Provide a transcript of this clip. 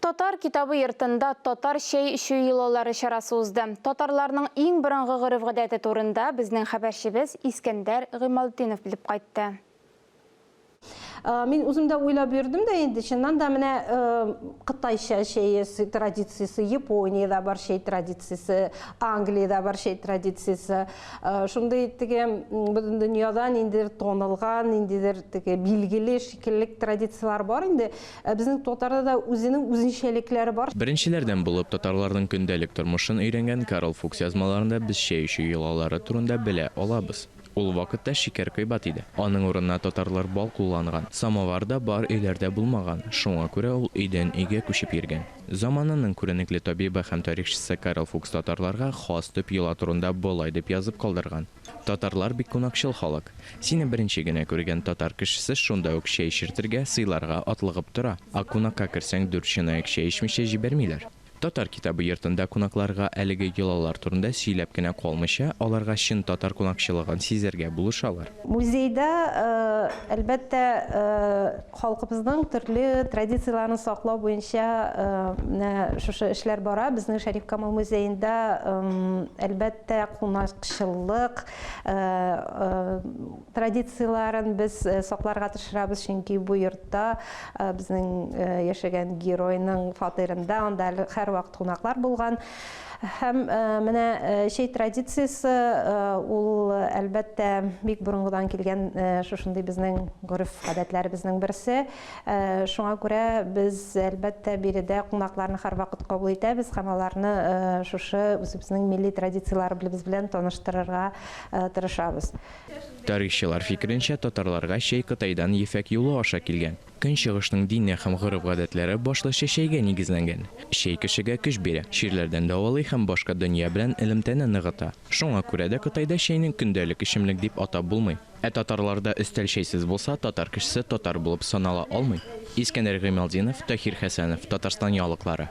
Татар китабы йортында татар шәй ішү йолалары чарасы узды. Татарларның иң бұрынғы ғырыф гадәте турында безнең хәбәрчебез Искәндәр Гыймалтдинов біліп қайтты. Мен өзімді ойлап бердім де енді шыннан да міне Қытайша шейесі традициясы, Японияда бар шей традициясы, Англияда бар шей традициясы. Шундай теге бүтін дүниядан индер тонылған, индер теге билгелі шикеллек традициялар бар. Инде біздің татарда да өзінің үзенчәлекләре бар. Беренчеләрдән булып татарларның көндәлек тормышын өйрәнгән Карл Фукс язмаларында біз шәй эчү йолалары турында белә алабыз. Ул вакытта шикәр кыйбат иде. Аның урынына татарлар бал кулланган. Самоварда бар өйләрдә булмаган. Шуңа күрә ул өйдән өйгә күчеп йөргән. Заманының күренекле табибы һәм тарихчысы Карл Фукс татарларга хас төп йола турында болай дип язып калдырган. Татарлар бик кунакчыл халык. Сине беренче генә күргән татар кешесе шунда ук шәй эчертергә, сыйларга атлыгып тора. Кунакка керсәң 4 чынаяк шәй эчмичә җибәрмиләр. Татар китабы йортында кунакларга әлеге йолалар турында сөйләп кенә калмыйча, аларга чын татар кунакчылыгын сизәргә булышалар. Музейда әлбәттә халкыбызның төрле традицияларын саклау буенча шушы эшләр бара. Безнең Шәриф Камал музейында әлбәттә кунакчылык традицияларын без сакларга тырышабыз, чөнки бу йортта безнең яшәгән геройның фатирында анда һәр вакыт кунаклар булган. Һәм менә шей традициясы ул әлбәттә бик борынгыдан килгән шушындый безнең гореф гадәтләребезнең берсе. Шуңа күрә без әлбәттә биредә кунакларны һәр вакыт кабул итәбез һәм аларны шушы үзебезнең милли традицияларыбыз белән таныштырырга тырышабыз. Тарихчылар фикеренчә, татарларга шәй Кытайдан ефәк юлы аша килгән. Көнчыгышның дине һәм гореф гадәтләре башлыча шәйгә нигезләнгән. Шәй кешегә көч бирә, ширләрдән давалый һәм башка дөнья белән элемтәне ныгыта. Шуңа күрә дә Кытайда шәйнең көндәлек эчемлек дип атап булмый. Татарларда өстәл шәйсез булса, татар кешесе татар булып санала алмый. Искәндәр Гыймалтдинов, Тахир Хәсәнов, Татарстан ялыклары.